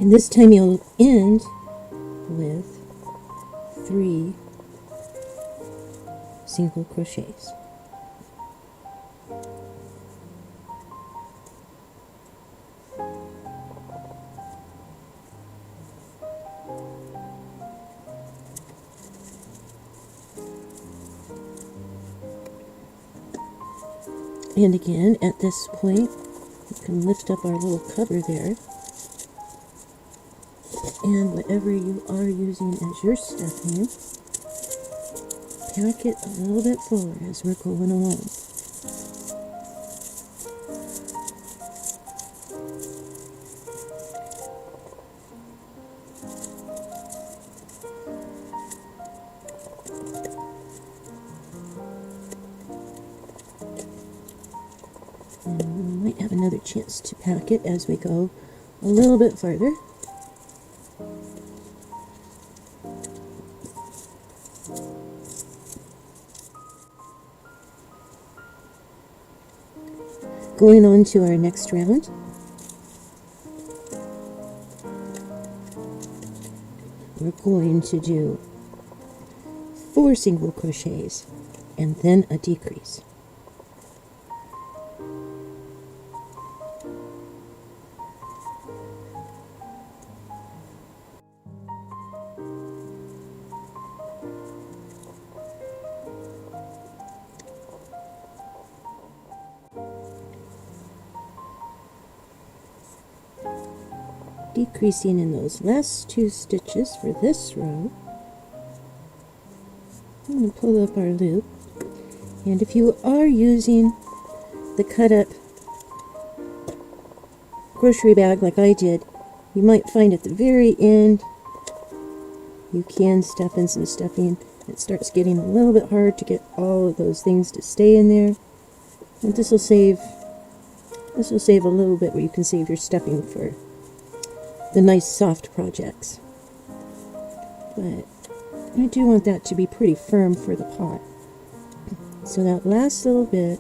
And this time you'll end with 3 single crochets. And again, at this point, we can lift up our little cover there, and whatever you are using as your stuffing, pack it a little bit fuller as we're going along. And we might have another chance to pack it as we go a little bit farther. Going on to our next round, we're going to do 4 single crochets and then a decrease. Decreasing in those last 2 stitches for this row. I'm going to pull up our loop, and if you are using the cut up grocery bag like I did, you might find at the very end you can stuff in some stuffing. It starts getting a little bit hard to get all of those things to stay in there, and this will save a little bit where you can save your stuffing for the nice soft projects. But I do want that to be pretty firm for the pot. So that last little bit,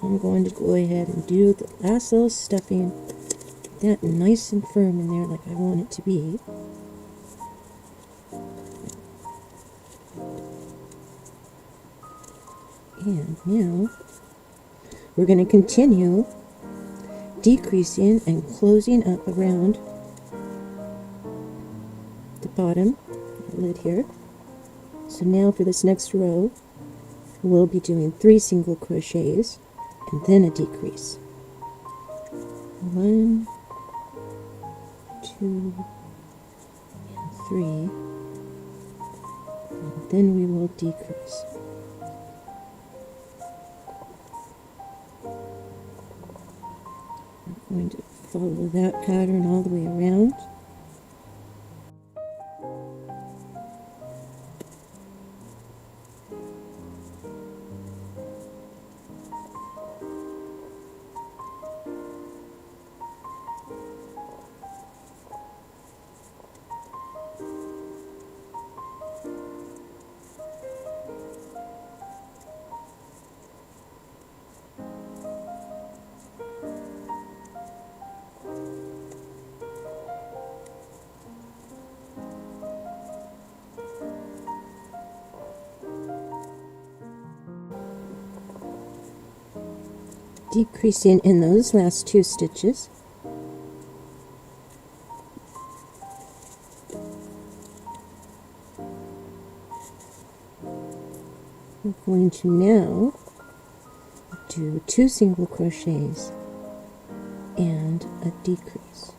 I'm going to go ahead and do the last little stuffing, that nice and firm in there like I want it to be. And now we're going to continue decreasing and closing up around the bottom lid here. So now for this next row, we'll be doing 3 single crochets and then a decrease. 1, 2, and 3, and then we will decrease. I'm going to follow that pattern all the way around. Decreasing in those last 2 stitches. We're going to now do 2 single crochets and a decrease.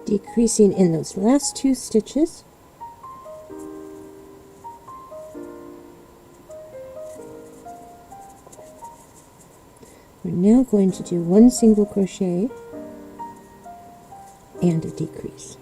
decreasing in those last 2 stitches. We're now going to do 1 single crochet and a decrease.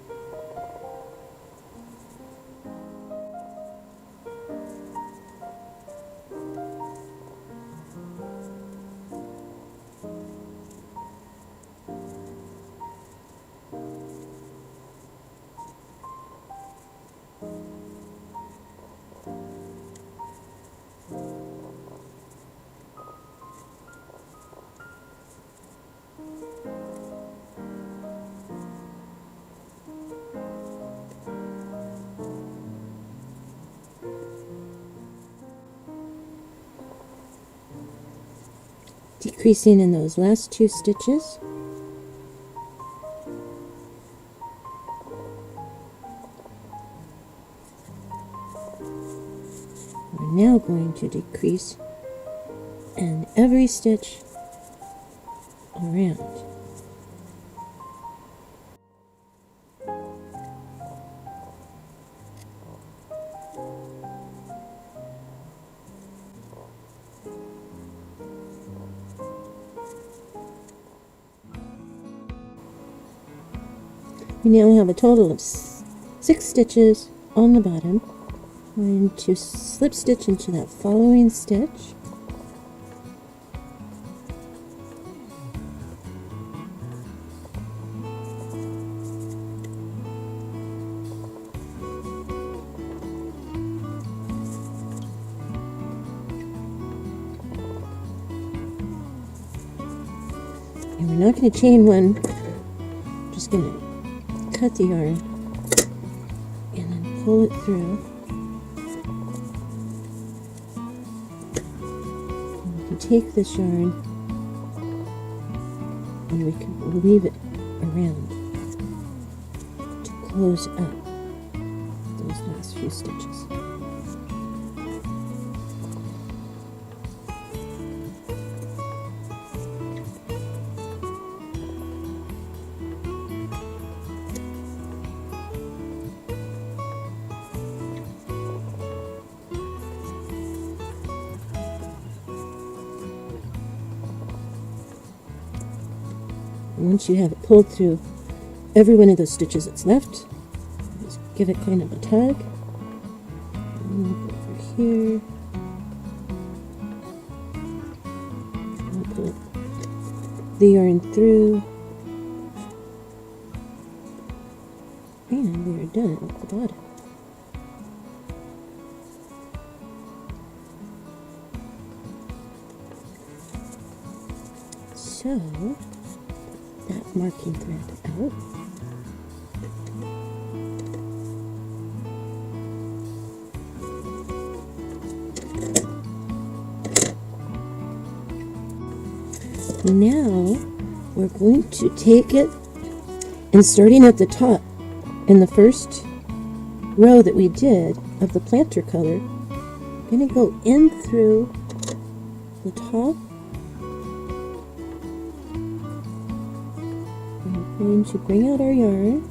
Decreasing in those last 2 stitches. We're now going to decrease in every stitch around. We now have a total of 6 stitches on the bottom. We're going to slip stitch into that following stitch. And we're not going to chain one, just going to cut the yarn and then pull it through. And we can take this yarn and we can weave it around to close up those last few stitches. Once you have it pulled through every one of those stitches that's left, just give it kind of a tug. And look over here. And pull the yarn through. And we are done at the bottom. So, that marking thread out. Now we're going to take it and starting at the top in the first row that we did of the planter color, I'm going to go in through the top. We're going to bring out our yarn.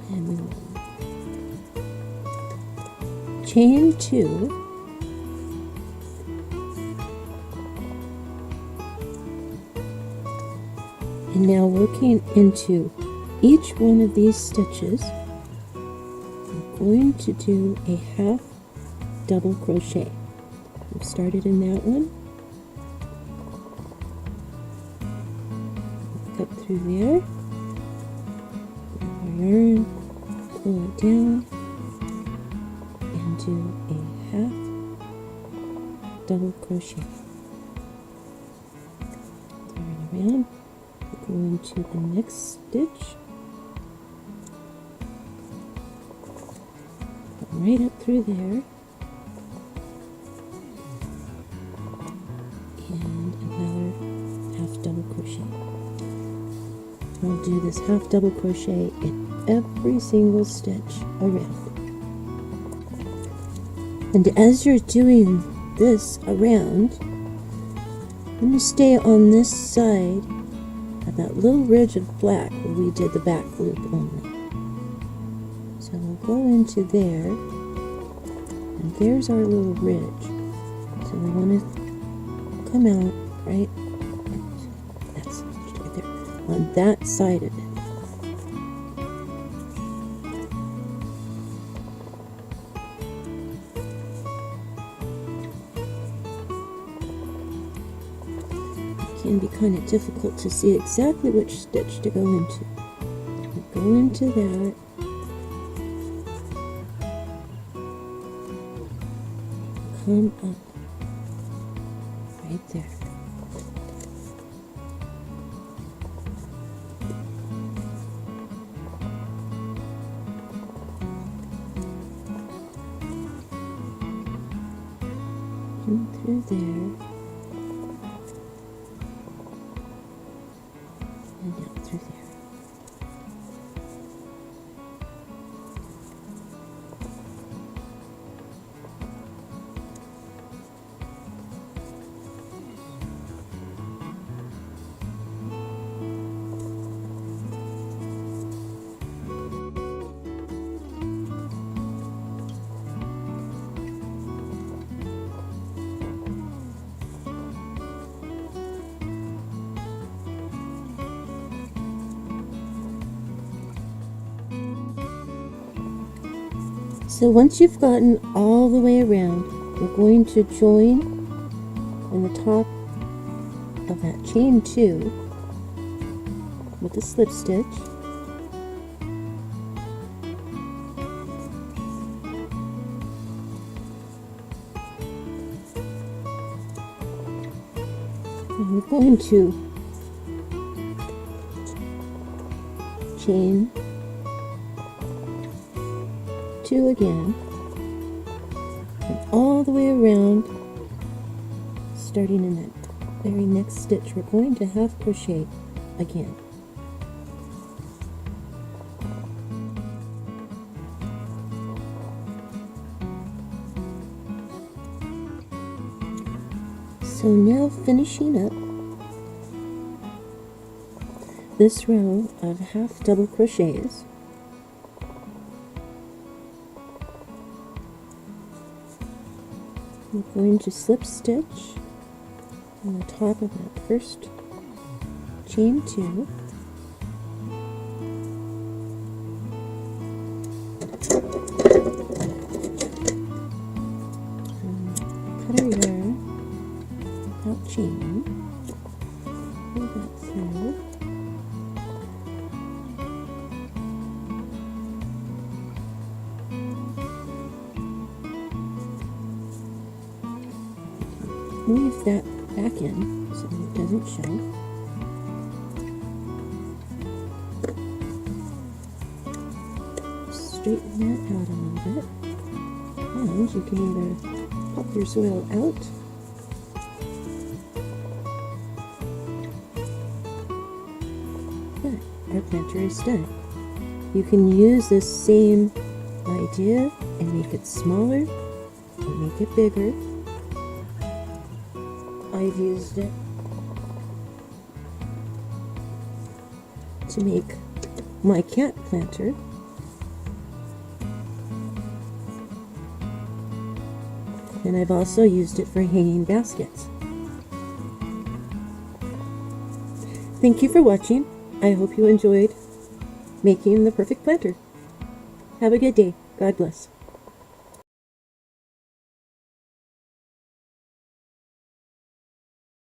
And we will chain 2. And now working into each one of these stitches, I'm going to do a half double crochet. We've started in that one. Cut through there. Our yarn, pull it down, and do a half double crochet. Turn around, go into the next stitch. Come right up through there. Double crochet. We'll do this half double crochet in every single stitch around. And as you're doing this around. I'm going to stay on this side of that little ridge of black where we did the back loop only. So we'll go into there, and there's our little ridge. So we want to come out right, that's right there, on that side of it. It can be kind of difficult to see exactly which stitch to go into. We go into that. Come up right there. Come through there. And down through there. So once you've gotten all the way around, we're going to join in the top of that chain 2 with a slip stitch. And we're going to chain 2 again, and all the way around, starting in that very next stitch, we're going to half crochet again. So now finishing up this row of half double crochets, we're going to slip stitch on the top of that first chain 2, cut our yarn without chaining, pull that through, weave that back in so that it doesn't show. Straighten that out a little bit. And you can either pop your soil out but our planter is done. You can use this same idea and make it smaller or make it bigger. I've used it to make my cat planter. And I've also used it for hanging baskets. Thank you for watching. I hope you enjoyed making the perfect planter. Have a good day. God bless.